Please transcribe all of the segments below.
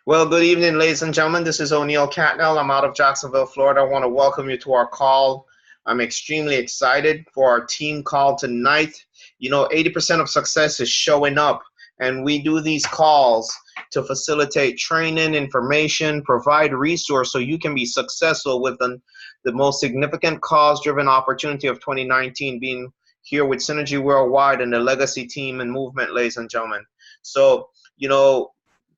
Well, good evening, ladies and gentlemen. This is O'Neill Catnell. I'm out of Jacksonville, Florida. I want to welcome you to our call. I'm extremely excited for our team call tonight. 80% of success is showing up, and we do these calls to facilitate training, information, provide resource so you can be successful with the most significant cause-driven opportunity of 2019 being here with Synergy Worldwide and the legacy team and movement, ladies and gentlemen. So,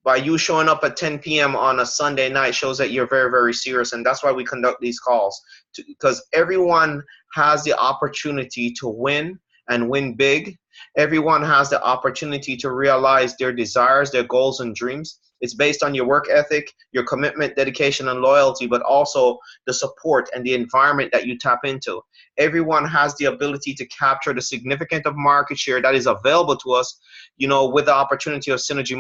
by you showing up at 10 p.m. on a Sunday night shows that you're very, very serious. And that's why we conduct these calls, because everyone has the opportunity to win and win big. Everyone has the opportunity to realize their desires, their goals and dreams. It's based on your work ethic, your commitment, dedication, and loyalty, but also the support and the environment that you tap into. Everyone has the ability to capture the significant of market share that is available to us, with the opportunity of Synergy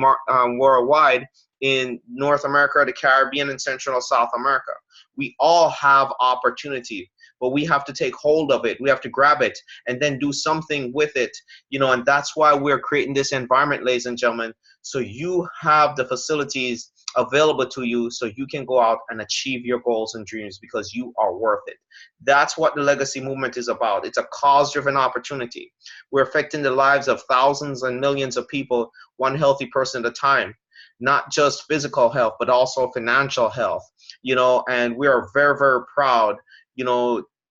Worldwide in North America, the Caribbean, and Central and South America. We all have opportunity, but we have to take hold of it. We have to grab it and then do something with it, and that's why we're creating this environment, ladies and gentlemen, so you have the facilities available to you so you can go out and achieve your goals and dreams because you are worth it. That's what the legacy movement is about. It's a cause-driven opportunity. We're affecting the lives of thousands and millions of people, one healthy person at a time. Not just physical health, but also financial health, and we are very, very proud,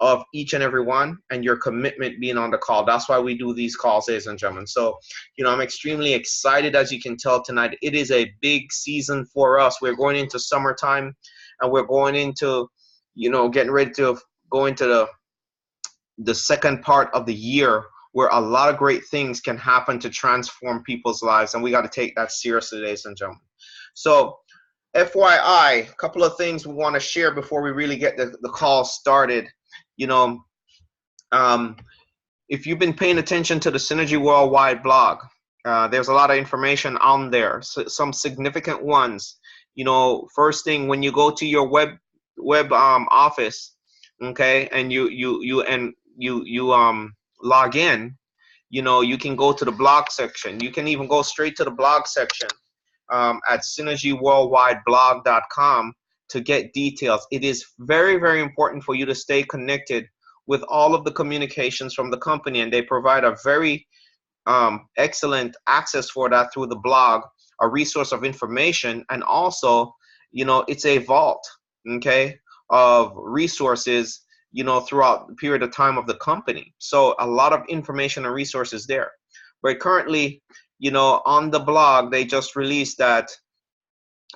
of each and every one and your commitment being on the call. That's why we do these calls, ladies and gentlemen. So, I'm extremely excited, as you can tell tonight. It is a big season for us. We're going into summertime and we're going into, getting ready to go into the second part of the year where a lot of great things can happen to transform people's lives. And we got to take that seriously, ladies and gentlemen. So, FYI, a couple of things we want to share before we really get the call started. If you've been paying attention to the Synergy Worldwide blog, there's a lot of information on there. So some significant ones. First thing, when you go to your web office, okay, and you log in, you can go to the blog section. You can even go straight to the blog section at synergyworldwideblog.com to get details. It is very, very important for you to stay connected with all of the communications from the company, and they provide a very excellent access for that through the blog, a resource of information, and also, it's a vault, okay, of resources, throughout the period of time of the company. So a lot of information and resources there. But currently, on the blog, they just released that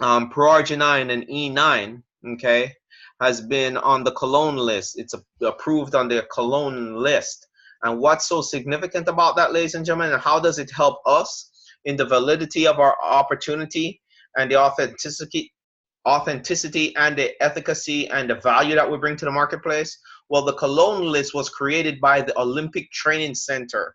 Proarginine and E9, okay, has been on the Cologne list. It's approved on the Cologne list. And what's so significant about that, ladies and gentlemen, and how does it help us in the validity of our opportunity and the authenticity and the efficacy and the value that we bring to the marketplace? Well, the Cologne list was created by the Olympic Training Center,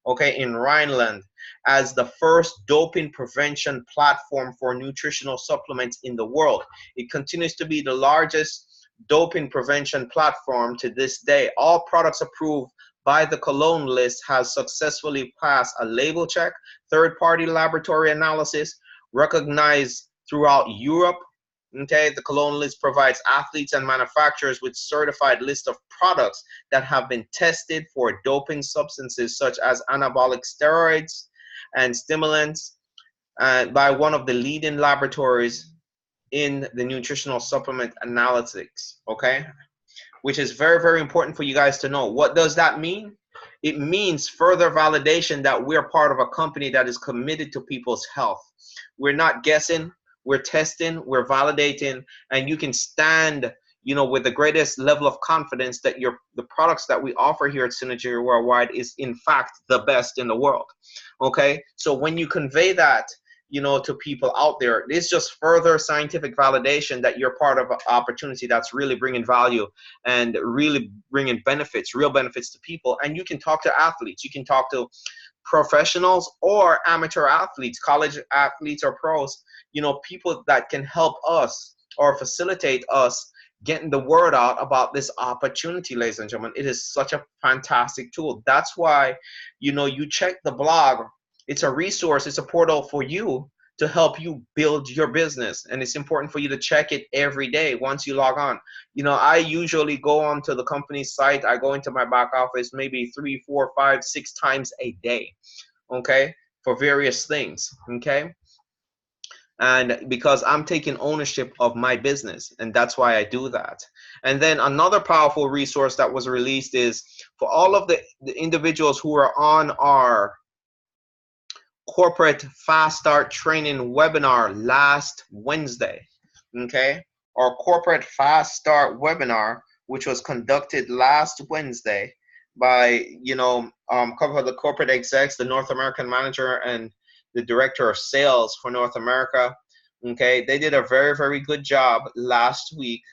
okay, in Rhineland, as the first doping prevention platform for nutritional supplements in the world. It continues to be the largest doping prevention platform to this day. All products approved by the Cologne list has successfully passed a label check, third-party laboratory analysis, recognized throughout Europe. Okay, the Cologne list provides athletes and manufacturers with certified list of products that have been tested for doping substances such as anabolic steroids and stimulants by one of the leading laboratories in the nutritional supplement analytics, okay? Which is very, very important for you guys to know. What does that mean? It means further validation that we're part of a company that is committed to people's health. We're not guessing. We're testing, we're validating, and you can stand, with the greatest level of confidence that the products that we offer here at Synergy Worldwide is in fact the best in the world. Okay, so when you convey that, to people out there, it's just further scientific validation that you're part of an opportunity that's really bringing value and really bringing benefits, real benefits to people. And you can talk to athletes, you can talk to professionals or amateur athletes, college athletes or pros, people that can help us or facilitate us getting the word out about this opportunity, ladies and gentlemen. It is such a fantastic tool. That's why, you check the blog. It's a resource. It's a portal for you to help you build your business. And it's important for you to check it every day once you log on. I usually go onto the company's site. I go into my back office maybe 3, 4, 5, 6 times a day, okay, for various things, okay? And because I'm taking ownership of my business, and that's why I do that. And then another powerful resource that was released is for all of the individuals who are on our corporate fast start training webinar last Wednesday, okay? Our corporate fast start webinar, which was conducted last Wednesday by, couple of the corporate execs, the North American manager and the director of sales for North America. Okay, they did a very, very good job last week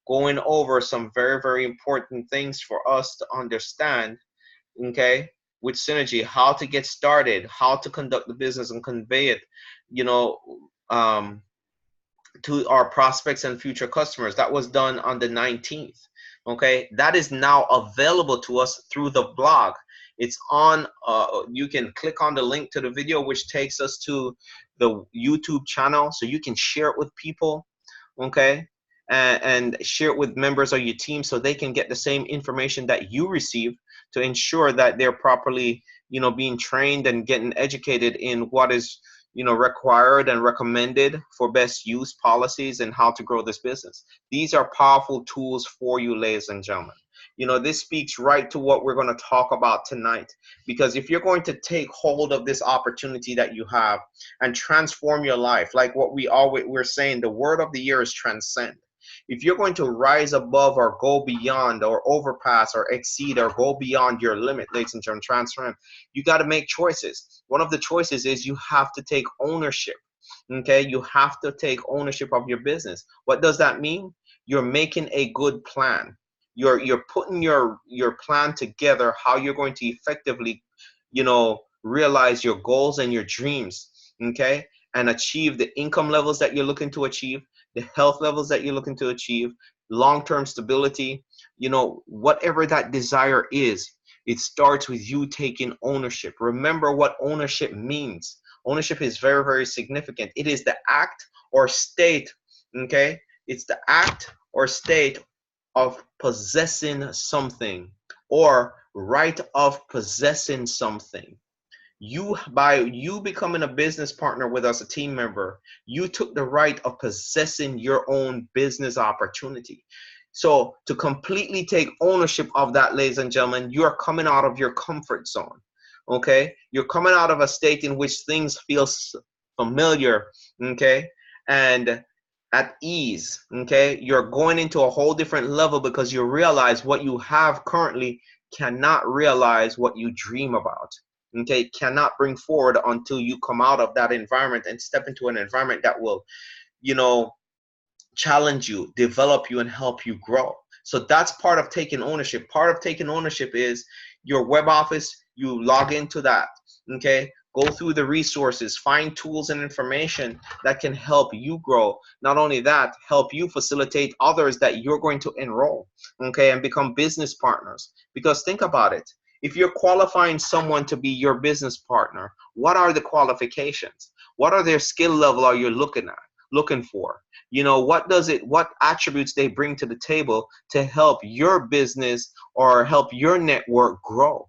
going over some very, very important things for us to understand, okay, with Synergy, how to get started, how to conduct the business and convey it, to our prospects and future customers. That was done on the 19th. Okay, that is now available to us through the blog. It's on, you can click on the link to the video, which takes us to the YouTube channel, so you can share it with people, okay, and share it with members of your team so they can get the same information that you receive to ensure that they're properly, being trained and getting educated in what is, required and recommended for best use policies and how to grow this business. These are powerful tools for you, ladies and gentlemen. This speaks right to what we're going to talk about tonight, because if you're going to take hold of this opportunity that you have and transform your life, like what we're saying, the word of the year is transcend. If you're going to rise above or go beyond or overpass or exceed or go beyond your limit, ladies and gentlemen, transform, you got to make choices. One of the choices is you have to take ownership. Okay, you have to take ownership of your business. What does that mean? You're making a good plan. You're putting your plan together, how you're going to effectively, realize your goals and your dreams, okay, and achieve the income levels that you're looking to achieve, the health levels that you're looking to achieve, long-term stability, whatever that desire is. It starts with you taking ownership. Remember what ownership means. Ownership is very, very significant. It is the act or state, okay? It's the act or state of possessing something, or right of possessing something. By you becoming a business partner with us, a team member, you took the right of possessing your own business opportunity. So to completely take ownership of that, ladies and gentlemen, you're coming out of your comfort zone. Okay, you're coming out of a state in which things feel familiar, okay, and at ease. Okay, you're going into a whole different level because you realize what you have currently cannot realize what you dream about. Okay, cannot bring forward until you come out of that environment and step into an environment that will, challenge you, develop you, and help you grow. So that's part of taking ownership. Part of taking ownership is your web office. You log into that, okay? Go through the resources, find tools and information that can help you grow. Not only that, help you facilitate others that you're going to enroll, okay, and become business partners. Because think about it. If you're qualifying someone to be your business partner, what are the qualifications? What are their skill level are you looking for? What attributes they bring to the table to help your business or help your network grow?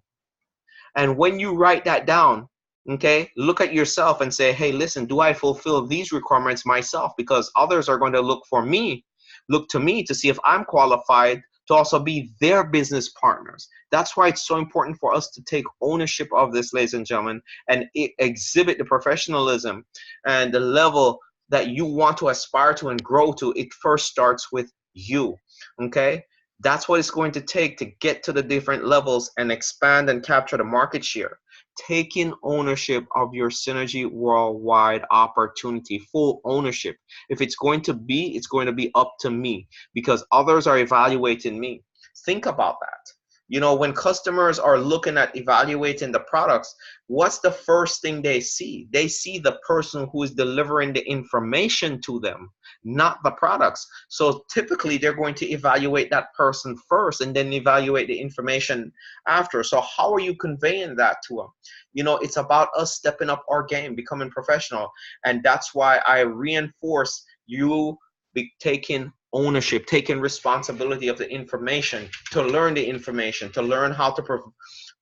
And when you write that down, okay, look at yourself and say, hey, listen, do I fulfill these requirements myself? Because others are going to look to me to see if I'm qualified to also be their business partners. That's why it's so important for us to take ownership of this, ladies and gentlemen, and exhibit the professionalism and the level that you want to aspire to and grow to. It first starts with you, okay? That's what it's going to take to get to the different levels and expand and capture the market share. Taking ownership of your Synergy Worldwide opportunity, full ownership. If it's going to be, it's going to be up to me because others are evaluating me. Think about that. You know, when customers are looking at evaluating the products, what's the first thing they see? They see the person who is delivering the information to them, not the products. So typically they're going to evaluate that person first and then evaluate the information after. So how are you conveying that to them? You know, it's about us stepping up our game, becoming professional. And that's why I reinforce you taking ownership, taking responsibility of the information, to learn the information, to learn how to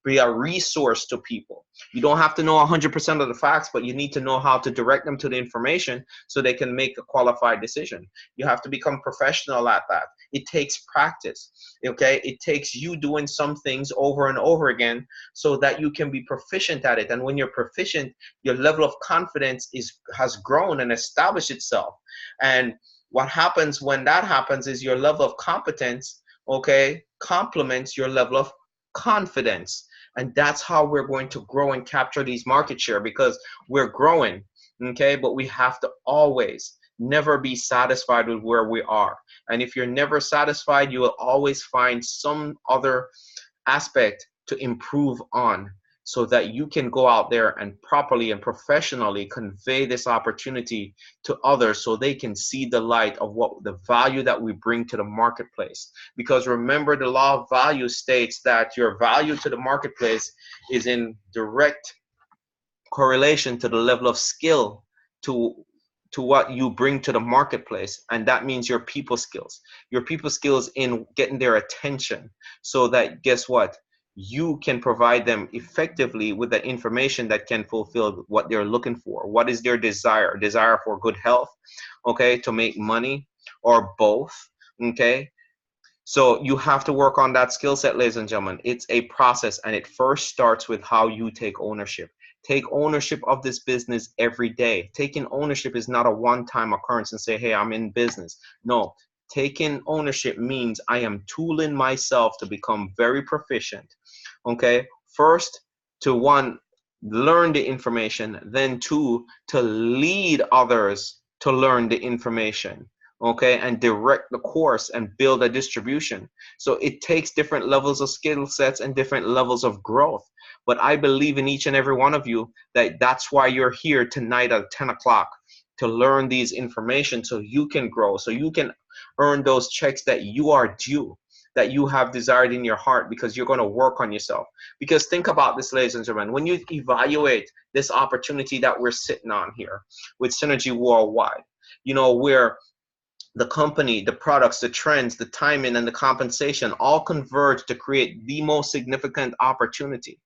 be a resource to people. You don't have to know 100% of the facts, but you need to know how to direct them to the information so they can make a qualified decision. You have to become professional at that. It takes practice, okay? It takes you doing some things over and over again so that you can be proficient at it. And when you're proficient, your level of confidence has grown and established itself. And what happens when that happens is your level of competence, okay, complements your level of confidence. And that's how we're going to grow and capture these market share, because we're growing, okay? But we have to always never be satisfied with where we are. And if you're never satisfied, you will always find some other aspect to improve on, so that you can go out there and properly and professionally convey this opportunity to others so they can see the light of what the value that we bring to the marketplace. Because remember, the law of value states that your value to the marketplace is in direct correlation to the level of skill to what you bring to the marketplace. And that means your people skills in getting their attention, so that, guess what, you can provide them effectively with the information that can fulfill what they're looking for. What is their desire for good health, okay, to make money, or both, okay? So you have to work on that skill set, ladies and gentlemen. It's a process, and it first starts with how you take ownership. Take ownership of this business every day. Taking ownership is not a one-time occurrence and say, hey, I'm in business. No, taking ownership means I am tooling myself to become very proficient. Okay, first, to one, learn the information, then two, to lead others to learn the information. Okay, and direct the course and build a distribution. So it takes different levels of skill sets and different levels of growth. But I believe in each and every one of you that that's why you're here tonight at 10 o'clock, to learn these information so you can grow, so you can earn those checks that you are due, that you have desired in your heart, because you're going to work on yourself. Because think about this, ladies and gentlemen, when you evaluate this opportunity that we're sitting on here with Synergy Worldwide, you know, where the company, the products, the trends, the timing, and the compensation all converge to create the most significant opportunity.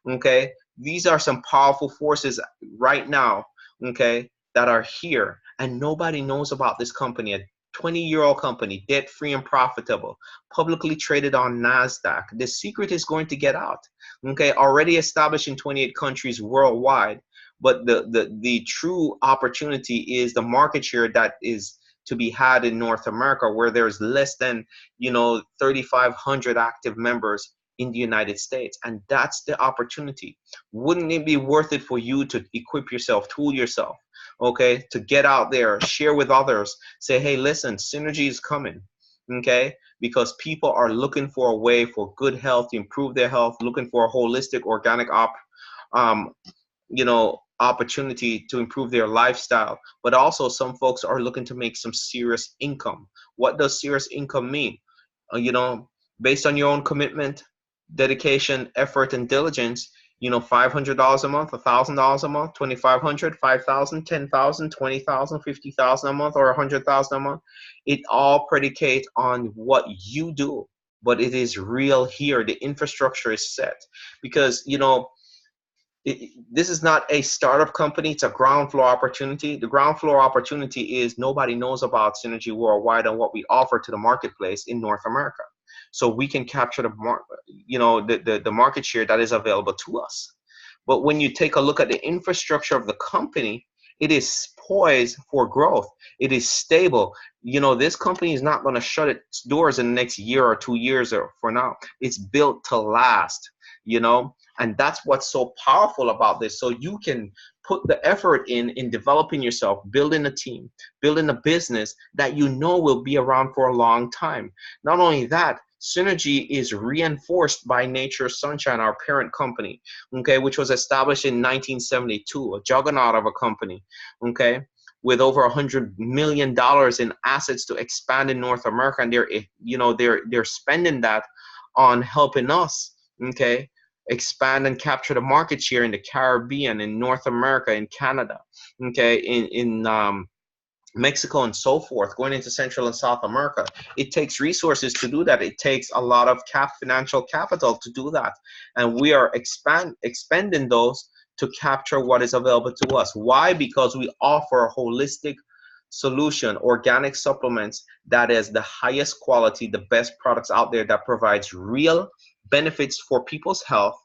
Okay, these are some powerful forces right now, okay, that are here, and nobody knows about this company. A 20-year-old company, debt-free and profitable, publicly traded on NASDAQ. The secret is going to get out. Okay, already established in 28 countries worldwide, but the true opportunity is the market share that is to be had in North America, where there's less than, 3,500 active members in the United States. And that's the opportunity. Wouldn't it be worth it for you to equip yourself, tool yourself, okay, to get out there, share with others, say, hey, listen, Synergy is coming, okay, because people are looking for a way for good health, to improve their health, looking for a holistic, organic opportunity to improve their lifestyle. But also some folks are looking to make some serious income. What does serious income mean? Based on your own commitment, dedication, effort, and diligence, $500 a month, $1,000 a month, $2,500, $5,000, $10,000, $20,000, $50,000 a month, or $100,000 a month. It all predicates on what you do, but it is real here. The infrastructure is set, because this is not a startup company. It's a ground floor opportunity. The ground floor opportunity is nobody knows about Synergy Worldwide and what we offer to the marketplace in North America. So we can capture the market share that is available to us. But when you take a look at the infrastructure of the company, it is poised for growth. It is stable. This company is not going to shut its doors in the next year or 2 years or for now. It's built to last, and that's what's so powerful about this. So you can put the effort in developing yourself, building a team, building a business that will be around for a long time. Not only that, Synergy is reinforced by Nature's Sunshine, our parent company, okay, which was established in 1972, a juggernaut of a company, okay, with over $100 million in assets to expand in North America, and they're spending that on helping us, okay, expand and capture the market share in the Caribbean, in North America, in Canada, okay, in Mexico and so forth, going into Central and South America. It takes resources to do that. It takes a lot of financial capital to do that. And we are expending those to capture what is available to us. Why? Because we offer a holistic solution, organic supplements that is the highest quality, the best products out there that provides real benefits for people's health.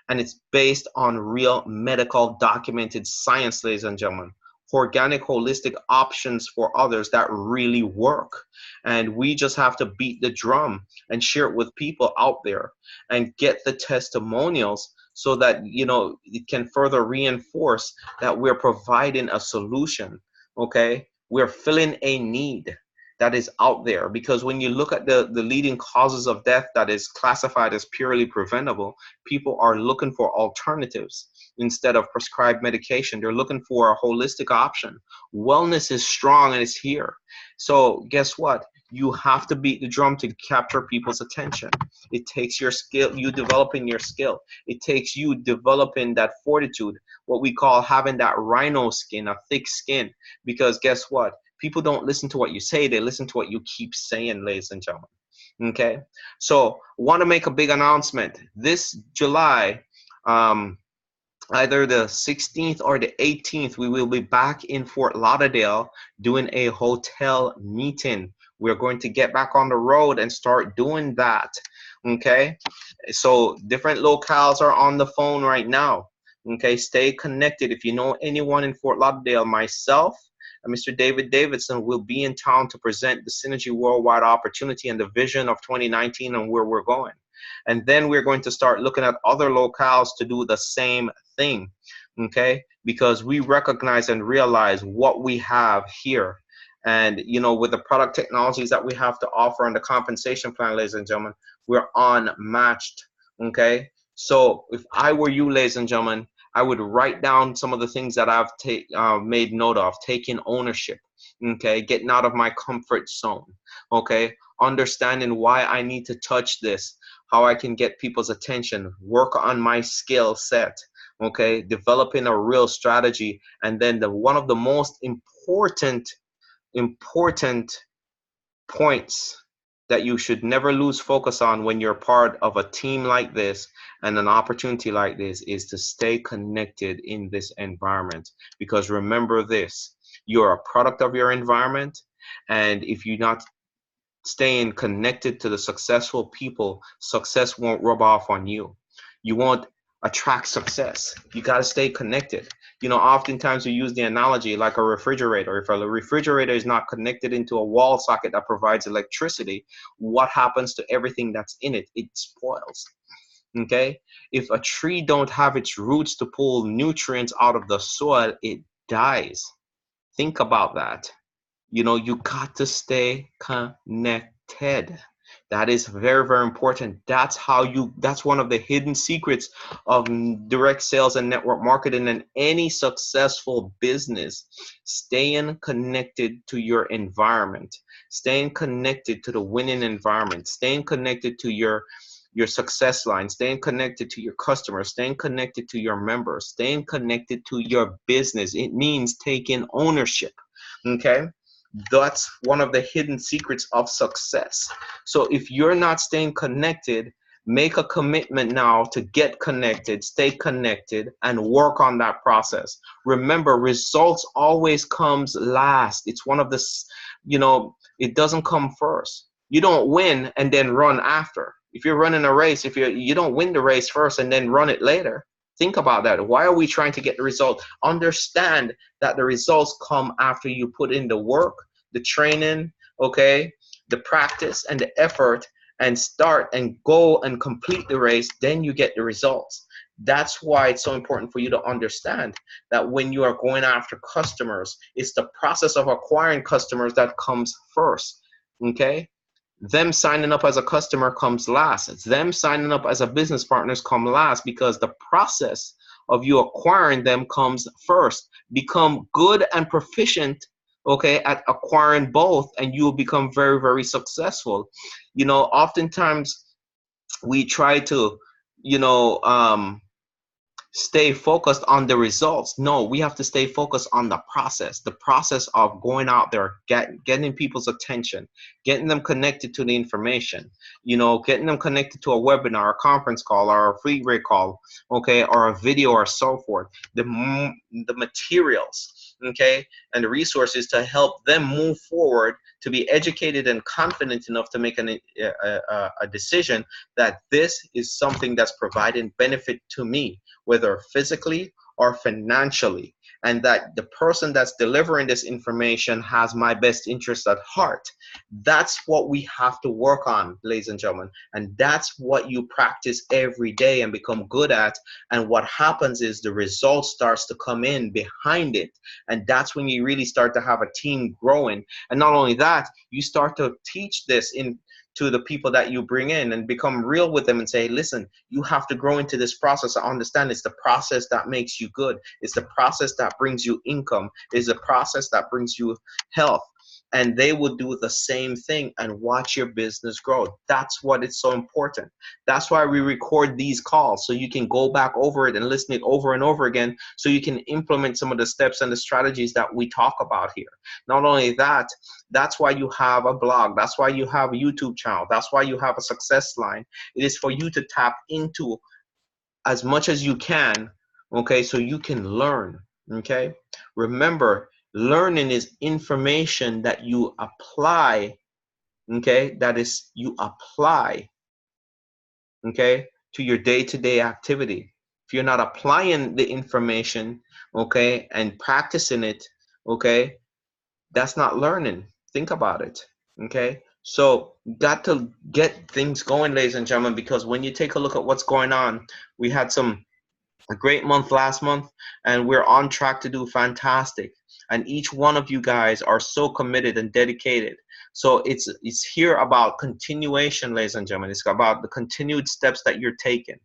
And it's based on real medical documented science, ladies and gentlemen. Organic, holistic options for others that really work. And we just have to beat the drum and share it with people out there and get the testimonials so that, it can further reinforce that we're providing a solution, okay? We're filling a need that is out there, because when you look at the leading causes of death that is classified as purely preventable, people are looking for alternatives instead of prescribed medication. They're looking for a holistic option. Wellness is strong and it's here. So guess what? You have to beat the drum to capture people's attention. It takes your skill, you developing your skill. It takes you developing that fortitude, what we call having that rhino skin, a thick skin. Because guess what? People don't listen to what you say, they listen to what you keep saying, ladies and gentlemen. Okay? So, want to make a big announcement. This July, either the 16th or the 18th, we will be back in Fort Lauderdale doing a hotel meeting. We're going to get back on the road and start doing that. Okay? So, different locales are on the phone right now. Okay? Stay connected. If you know anyone in Fort Lauderdale, myself, Mr. David Davidson will be in town to present the Synergy Worldwide opportunity and the vision of 2019 and where we're going. And then we're going to start looking at other locales to do the same thing, okay? Because we recognize and realize what we have here. And, with the product technologies that we have to offer and the compensation plan, ladies and gentlemen, we're unmatched, okay? So if I were you, ladies and gentlemen, I would write down some of the things that I've made note of, taking ownership, okay, getting out of my comfort zone, okay, understanding why I need to touch this, how I can get people's attention, work on my skill set, okay, developing a real strategy, and then one of the most important points that you should never lose focus on when you're part of a team like this and an opportunity like this is to stay connected in this environment. Because remember this, you're a product of your environment, and if you're not staying connected to the successful people, success won't rub off on you. You won't attract success. You got to stay connected. Oftentimes we use the analogy like a refrigerator. If a refrigerator is not connected into a wall socket that provides electricity, what happens to everything that's in it? It spoils. Okay? If a tree don't have its roots to pull nutrients out of the soil, it dies. Think about that. You got to stay connected. That is very, very important. That's one of the hidden secrets of direct sales and network marketing and any successful business. Staying connected to your environment, staying connected to the winning environment, staying connected to your success line, staying connected to your customers, staying connected to your members, staying connected to your business. It means taking ownership. Okay? That's one of the hidden secrets of success. So if you're not staying connected, make a commitment now to get connected, stay connected, and work on that process. Remember, results always comes last. It's one of the, it doesn't come first. You don't win and then run after. If you're running a race, if you don't win the race first and then run it later, think about that. Why are we trying to get the result? Understand that the results come after you put in the work, the training, okay, the practice and the effort, and start and go and complete the race, then you get the results. That's why it's so important for you to understand that when you are going after customers, it's the process of acquiring customers that comes first, okay? Them signing up as a customer comes last. It's them signing up as a business partners come last, because the process of you acquiring them comes first. Become good and proficient, okay, at acquiring both, and you will become very, very successful. Oftentimes we try to, you know, stay focused on the results. No, we have to stay focused on the process of going out there, getting people's attention, getting them connected to the information, getting them connected to a webinar, a conference call, or a free rate call, okay, or a video, or so forth. The materials, okay, and the resources to help them move forward, to be educated and confident enough to make a decision that this is something that's providing benefit to me, whether physically or financially, and that the person that's delivering this information has my best interest at heart. That's what we have to work on, ladies and gentlemen, and that's what you practice every day and become good at. And what happens is the result starts to come in behind it, and that's when you really start to have a team growing. And not only that, you start to teach this to the people that you bring in, and become real with them and say, listen, you have to grow into this process. I understand it's the process that makes you good. It's the process that brings you income. It's the process that brings you health. And they will do the same thing and watch your business grow. That's what it's so important. That's why we record these calls, so you can go back over it and listen it over and over again, so you can implement some of the steps and the strategies that we talk about here. Not only that, that's why you have a blog. That's why you have a YouTube channel. That's why you have a success line. It is for you to tap into as much as you can, okay, so you can learn, okay? Remember, learning is information that you apply, okay? That is, you apply, okay, to your day-to-day activity. If you're not applying the information, okay, and practicing it, okay, that's not learning. Think about it, okay? So got to get things going, ladies and gentlemen, because when you take a look at what's going on, we had a great month last month, and we're on track to do fantastic. And each one of you guys are so committed and dedicated. So it's here about continuation, ladies and gentlemen. It's about the continued steps that you're taking.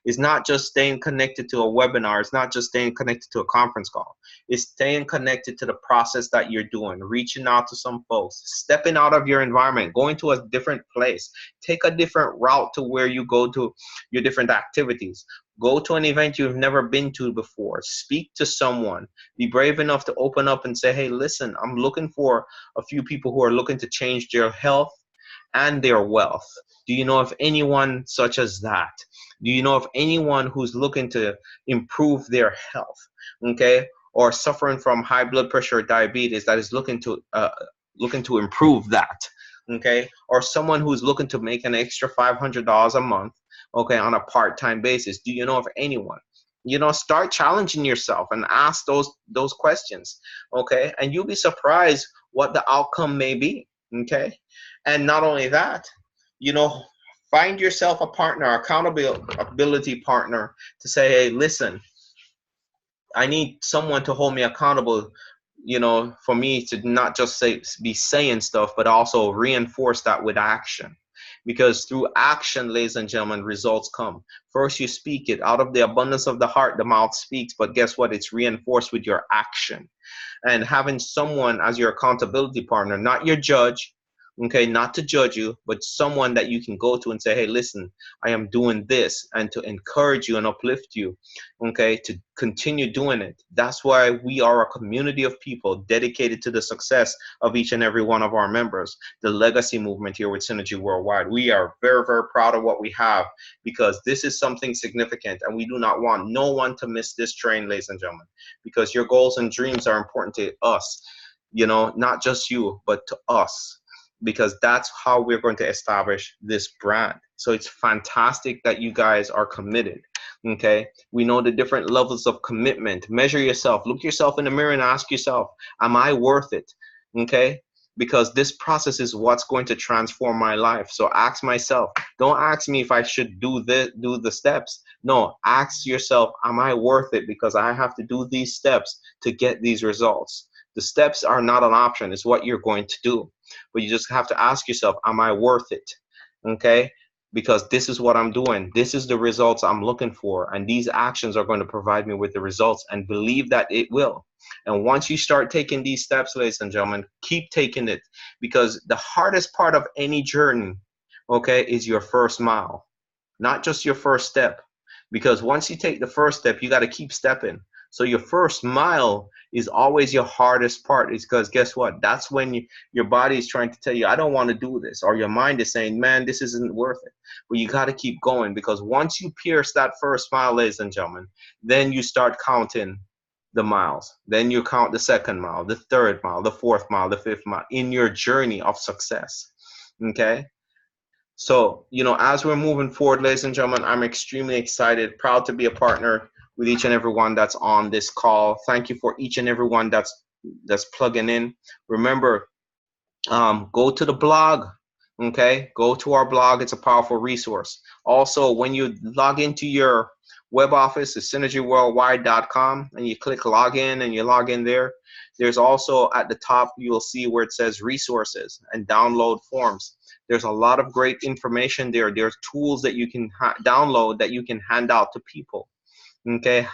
It's not just staying connected to a webinar. It's not just staying connected to a conference call. It's staying connected to the process that you're doing, reaching out to some folks, stepping out of your environment, going to a different place. Take a different route to where you go to your different activities. Go to an event you've never been to before. Speak to someone. Be brave enough to open up and say, hey, listen, I'm looking for a few people who are looking to change their health and their wealth. Do you know of anyone such as that? Do you know of anyone who's looking to improve their health, okay, or suffering from high blood pressure or diabetes that is looking to improve that, okay, or someone who's looking to make an extra $500 a month, okay, on a part-time basis? Do you know of anyone? Start challenging yourself and ask those questions, okay, and you'll be surprised what the outcome may be, okay. And not only that, find yourself a partner, accountability partner, to say, hey, listen, I need someone to hold me accountable, for me to not just be saying stuff, but also reinforce that with action. Because through action, ladies and gentlemen, results come. First, you speak it. Out of the abundance of the heart, the mouth speaks. But guess what? It's reinforced with your action. And having someone as your accountability partner, not your judge, okay, not to judge you, but someone that you can go to and say, hey, listen, I am doing this, and to encourage you and uplift you, okay, to continue doing it. That's why we are a community of people dedicated to the success of each and every one of our members. The legacy movement here with Synergy Worldwide, we are very, very proud of what we have, because this is something significant, and we do not want no one to miss this train, ladies and gentlemen, because your goals and dreams are important to us, not just you, but to us, because that's how we're going to establish this brand. So it's fantastic that you guys are committed, okay? We know the different levels of commitment. Measure yourself. Look yourself in the mirror and ask yourself, am I worth it, okay? Because this process is what's going to transform my life. So ask myself. Don't ask me if I should do the steps. No, ask yourself, am I worth it? Because I have to do these steps to get these results. The steps are not an option. It's what you're going to do. but you just have to ask yourself, am I worth it? Okay, because this is what I'm doing, this is the results I'm looking for, and these actions are going to provide me with the results, and believe that it will. And once you start taking these steps, ladies and gentlemen, keep taking it, because the hardest part of any journey, okay, is your first mile, not just your first step. Because once you take the first step, you got to keep stepping. So your first mile is always your hardest part, is because guess what? That's when your body is trying to tell you, I don't want to do this. Or your mind is saying, man, this isn't worth it. But you got to keep going, because once you pierce that first mile, ladies and gentlemen, then you start counting the miles. Then you count the second mile, the third mile, the fourth mile, the fifth mile in your journey of success. Okay? So, as we're moving forward, ladies and gentlemen, I'm extremely excited, proud to be a partner with each and every one that's on this call. Thank you for each and every one that's plugging in. Remember, go to the blog. Okay, go to our blog. It's a powerful resource. Also, when you log into your web office, it's synergyworldwide.com, and you click login and you log in there. There's also at the top, you'll see where it says resources and download forms. There's a lot of great information there. There's tools that you can download that you can hand out to people. Okay,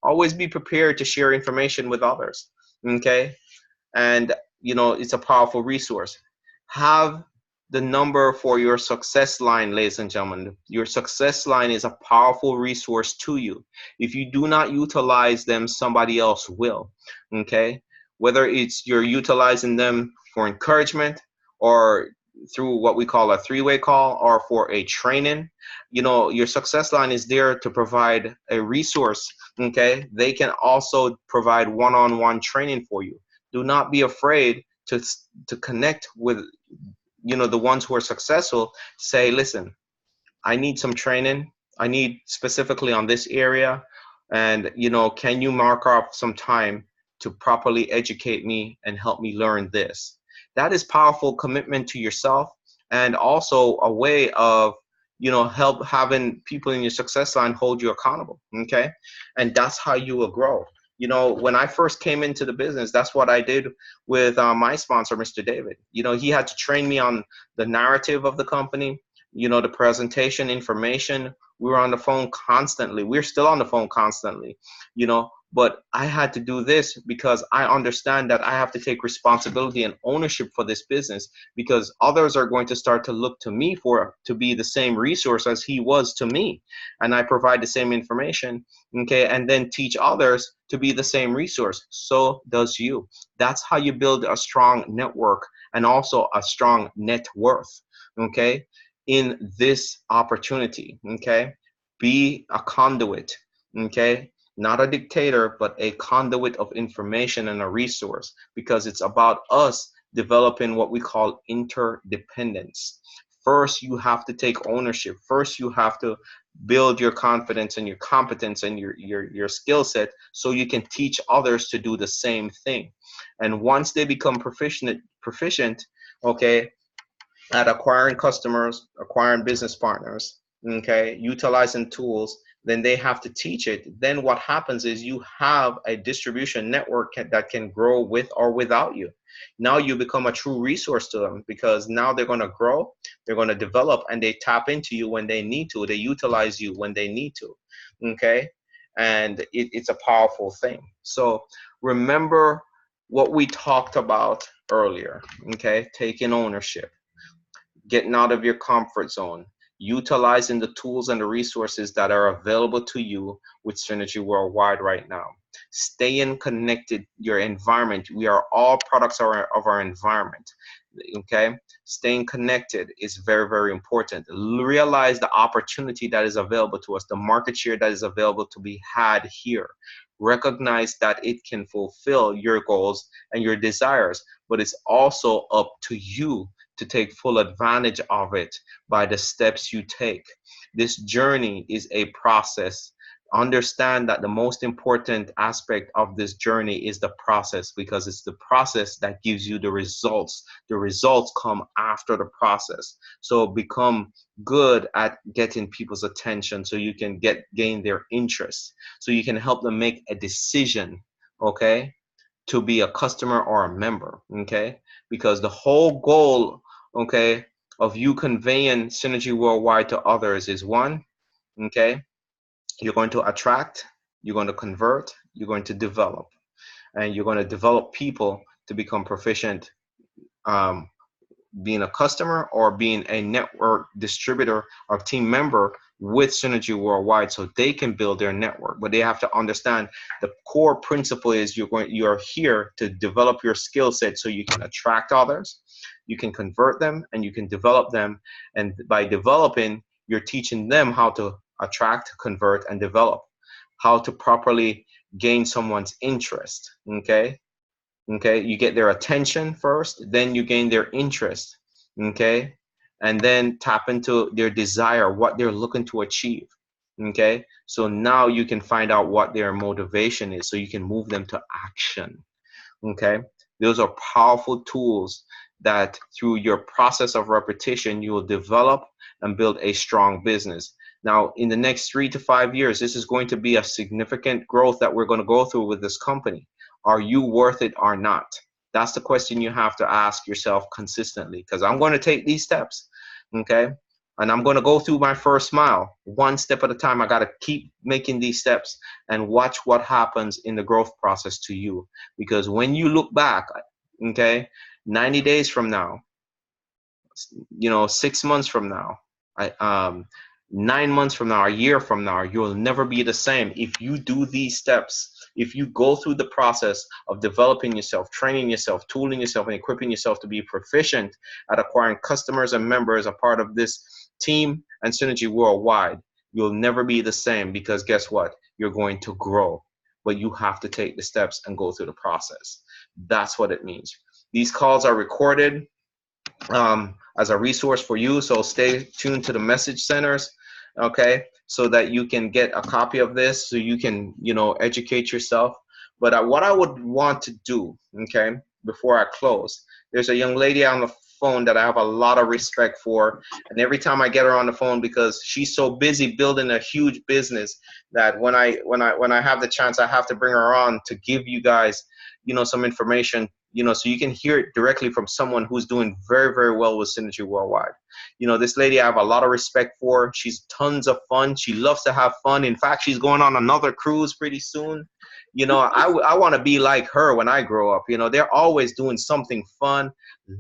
always be prepared to share information with others. Okay, and it's a powerful resource. Have the number for your success line, ladies and gentlemen. Your success line is a powerful resource to you. If you do not utilize them, somebody else will. Okay, whether it's you're utilizing them for encouragement, or through what we call a three-way call, or for a training, your success line is there to provide a resource. Okay, they can also provide one-on-one training for you. Do not be afraid to connect with the ones who are successful. Say, listen, I need some training. I need specifically on this area, and can you mark off some time to properly educate me and help me learn this? That is powerful commitment to yourself, and also a way of help having people in your success line hold you accountable. Okay, and that's how you will grow. When I first came into the business, that's what I did with my sponsor, Mr. David. He had to train me on the narrative of the company, the presentation information. We were on the phone constantly. We're still on the phone constantly, but I had to do this because I understand that I have to take responsibility and ownership for this business, because others are going to start to look to me to be the same resource as he was to me. And I provide the same information, okay, and then teach others to be the same resource. So does you. That's how you build a strong network and also a strong net worth, okay, in this opportunity, okay? Be a conduit, okay? Not a dictator, but a conduit of information and a resource, because it's about us developing what we call interdependence. First, you have to take ownership. First, you have to build your confidence and your competence and your skill set, so you can teach others to do the same thing. And once they become proficient, okay, at acquiring customers, acquiring business partners, okay, utilizing tools, then they have to teach it. Then what happens is you have a distribution network that can grow with or without you. Now you become a true resource to them, because now they're going to grow, they're going to develop, and they tap into you when they need to. They utilize you when they need to, okay? And it's a powerful thing. So remember what we talked about earlier, okay? Taking ownership, getting out of your comfort zone, utilizing the tools and the resources that are available to you with Synergy Worldwide right now. Staying connected, your environment. We are all products of our environment. Okay, staying connected is very, very important. Realize the opportunity that is available to us, the market share that is available to be had here. Recognize that it can fulfill your goals and your desires, but it's also up to you to take full advantage of it by the steps you take. This journey is a process. Understand that the most important aspect of this journey is the process, because it's the process that gives you the results. The results come after the process. So become good at getting people's attention, so you can gain their interest, so you can help them make a decision, okay? to be a customer or a member, okay? Because the whole goal, okay, of you conveying Synergy Worldwide to others is one, okay, you're going to attract, you're going to convert, you're going to develop, and you're going to develop people to become proficient, um, being a customer or being a network distributor or team member with Synergy Worldwide, so they can build their network. But they have to understand the core principle is you're here to develop your skill set so you can attract others, you can convert them, and you can develop them. And by developing, you're teaching them how to attract, convert, and develop, how to properly gain someone's interest. Okay, you get their attention first, then you gain their interest, okay, and then tap into their desire, what they're looking to achieve, okay. So now you can find out what their motivation is so you can move them to action, okay. Those are powerful tools that through your process of repetition you will develop and build a strong business. Now in the next 3 to 5 years, this is going to be a significant growth that we're going to go through with this company. Are you worth it or not? That's the question you have to ask yourself consistently, because I'm going to take these steps, okay? And I'm going to go through my first mile, one step at a time. I got to keep making these steps and watch what happens in the growth process to you. Because when you look back, okay, 90 days from now, 6 months from now, 9 months from now, a year from now, you'll never be the same if you do these steps. If you go through the process of developing yourself, training yourself, tooling yourself, and equipping yourself to be proficient at acquiring customers and members, a part of this team and Synergy Worldwide, you'll never be the same, because guess what? You're going to grow, but you have to take the steps and go through the process. That's what it means. These calls are recorded as a resource for you, so stay tuned to the message centers, okay, so that you can get a copy of this, so you can educate yourself. But what I would want to do, okay, before I close, there's a young lady on the phone that I have a lot of respect for, and every time I get her on the phone, because she's so busy building a huge business, that when I have the chance, I have to bring her on to give you guys some information, so you can hear it directly from someone who's doing very, very well with Synergy Worldwide. This lady I have a lot of respect for. She's tons of fun. She loves to have fun. In fact, she's going on another cruise pretty soon. I want to be like her when I grow up. They're always doing something fun,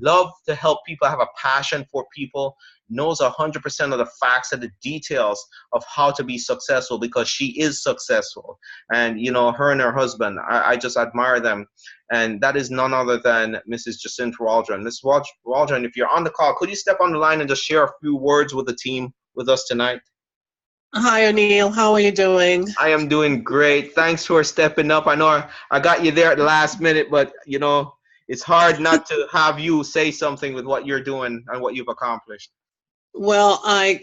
love to help people, have a passion for people, knows 100% of the facts and the details of how to be successful, because she is successful. And her and her husband, I just admire them. And that is none other than Mrs. Jacinth Waldron. Mrs. Waldron, if you're on the call, could you step on the line and just share a few words with the team with us tonight? Hi, O'Neill. How are you doing? I am doing great. Thanks for stepping up. I know I got you there at the last minute, but it's hard not to have you say something with what you're doing and what you've accomplished. Well, I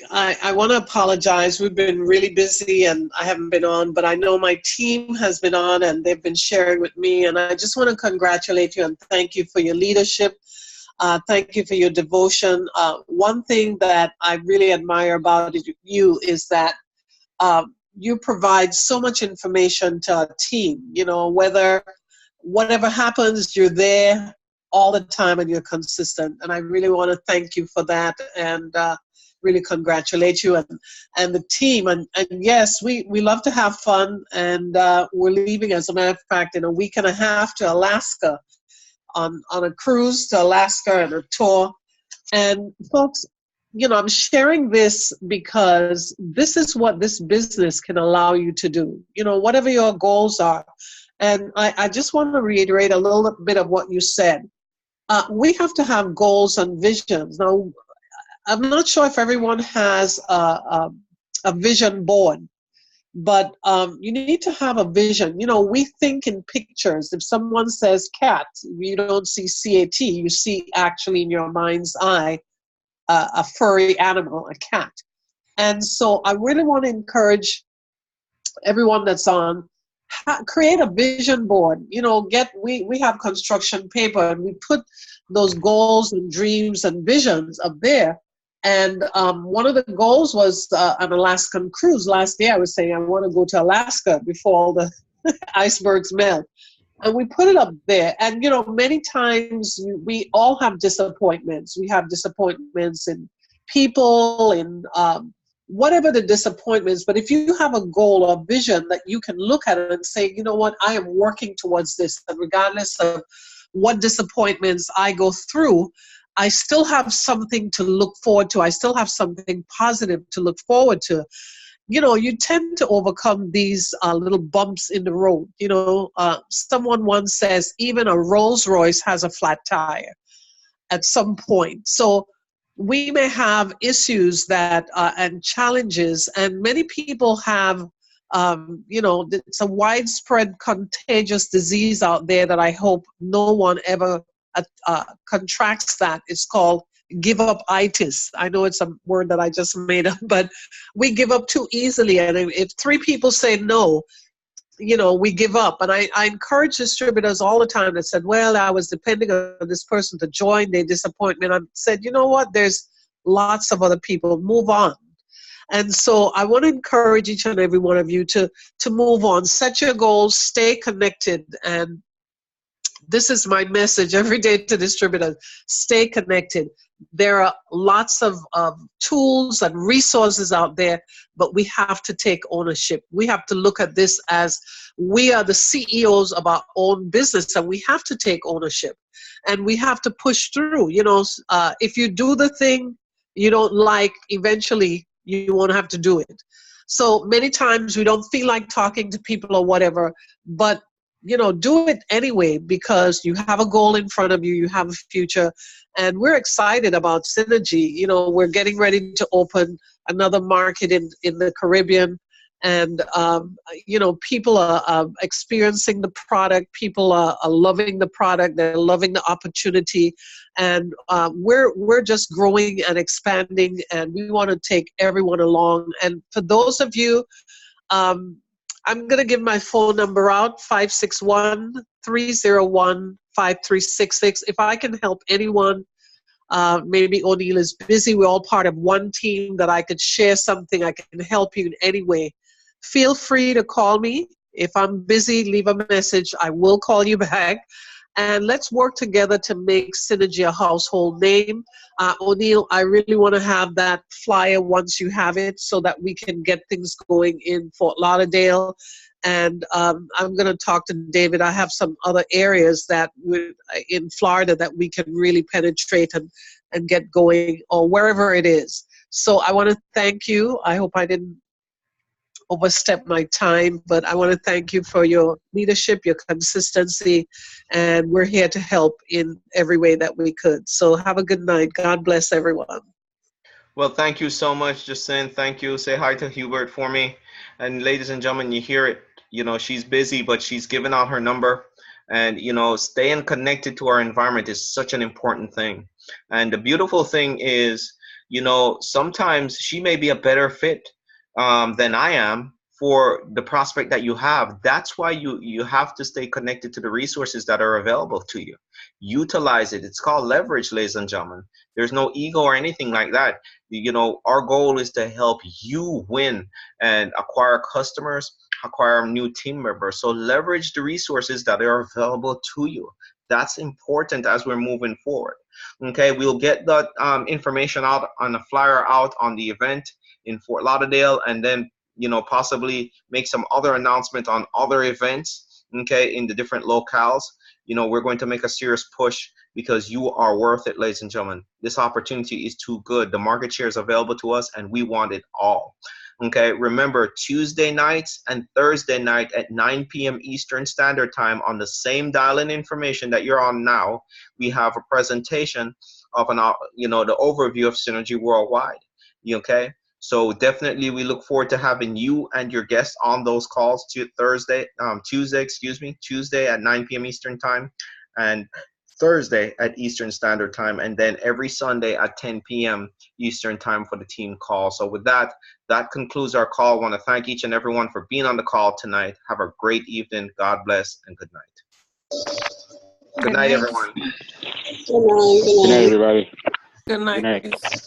want to apologize. We've been really busy and I haven't been on, but I know my team has been on and they've been sharing with me. And I just want to congratulate you and thank you for your leadership. Thank you for your devotion. One thing that I really admire about you is that you provide so much information to our team. Whatever happens, you're there all the time and you're consistent. And I really want to thank you for that and really congratulate you and the team. And yes, we love to have fun, and we're leaving, as a matter of fact, in a week and a half to Alaska on a cruise to Alaska and a tour. And folks, I'm sharing this because this is what this business can allow you to do, whatever your goals are. And I just want to reiterate a little bit of what you said. We have to have goals and visions. Now, I'm not sure if everyone has a vision board, but you need to have a vision. We think in pictures. If someone says cat, you don't see CAT. You see actually in your mind's eye a furry animal, a cat. And so I really want to encourage everyone that's on, create a vision board. We have construction paper and we put those goals and dreams and visions up there. And one of the goals was an Alaskan cruise. Last year I was saying I want to go to Alaska before all the icebergs melt. and we put it up there. And, you know, many times we all have disappointments. We have disappointments in people, in whatever the disappointments. But if you have a goal or vision that you can look at it and say, you know what, I am working towards this. And regardless of what disappointments I go through, I still have something to look forward to. I still have something positive to look forward to. You know, you tend to overcome these little bumps in the road. You know, someone once says, even a Rolls Royce has a flat tire at some point. So we may have issues that and challenges, and many people have, you know, it's a widespread contagious disease out there that I hope no one ever contracts that. It's called give up itis. I know it's a word that I just made up, but we give up too easily. And if 3 people say no, you know, we give up. And I encourage distributors all the time that said, well, I was depending on this person to join, their disappointment. I said, you know what, there's lots of other people, move on. And so I want to encourage each and every one of you to move on, set your goals, stay connected. And this is my message every day to distributors: stay connected. There are lots of tools and resources out there, but we have to take ownership. We have to look at this as we are the CEOs of our own business, and we have to take ownership, and we have to push through. You know, if you do the thing you don't like, eventually you won't have to do it. So many times we don't feel like talking to people or whatever, but you know, do it anyway, because you have a goal in front of you, you have a future, and we're excited about Synergy. You know, we're getting ready to open another market in the Caribbean, and you know, people are experiencing the product, people are loving the product, they're loving the opportunity, and we're just growing and expanding, and we want to take everyone along. And for those of you, I'm going to give my phone number out, 561-301-5366. If I can help anyone, maybe O'Neill is busy, we're all part of one team, that I could share something, I can help you in any way. Feel free to call me. If I'm busy, leave a message. I will call you back. And let's work together to make Synergy a household name. O'Neill, I really want to have that flyer once you have it, so that we can get things going in Fort Lauderdale. And I'm going to talk to David. I have some other areas that in Florida that we can really penetrate and get going, or wherever it is. So I want to thank you. I hope I didn't overstep my time, but I want to thank you for your leadership, your consistency, and we're here to help in every way that we could. So have a good night. God bless everyone. Well, thank you so much, Justine. Thank you. Say hi to Hubert for me. And ladies and gentlemen, you hear it. You know, she's busy, but she's given out her number. And, you know, staying connected to our environment is such an important thing. And the beautiful thing is, you know, sometimes she may be a better fit than I am for the prospect that you have. That's why you have to stay connected to the resources that are available to you. Utilize it. It's called leverage, ladies and gentlemen. There's no ego or anything like that. You know, our goal is to help you win and acquire customers, acquire new team members. So leverage the resources that are available to you. That's important as we're moving forward. Okay, we'll get that information out on the flyer out on the event in Fort Lauderdale, and then, you know, possibly make some other announcement on other events, okay, in the different locales. You know, we're going to make a serious push, because you are worth it, ladies and gentlemen. This opportunity is too good. The market share is available to us, and we want it all. Okay, remember, Tuesday nights and Thursday night at 9 p.m. Eastern Standard Time on the same dial-in information that you're on now, we have a presentation of you know, the overview of Synergy Worldwide. Okay, so definitely we look forward to having you and your guests on those calls Tuesday at 9 p.m. Eastern Time, and Thursday at Eastern Standard Time, and then every Sunday at 10 p.m. Eastern Time for the team call. So with that, that concludes our call. I want to thank each and everyone for being on the call tonight. Have a great evening. God bless, and good night. Good night, everyone. Good night. Good night, everybody. Good night. Good night.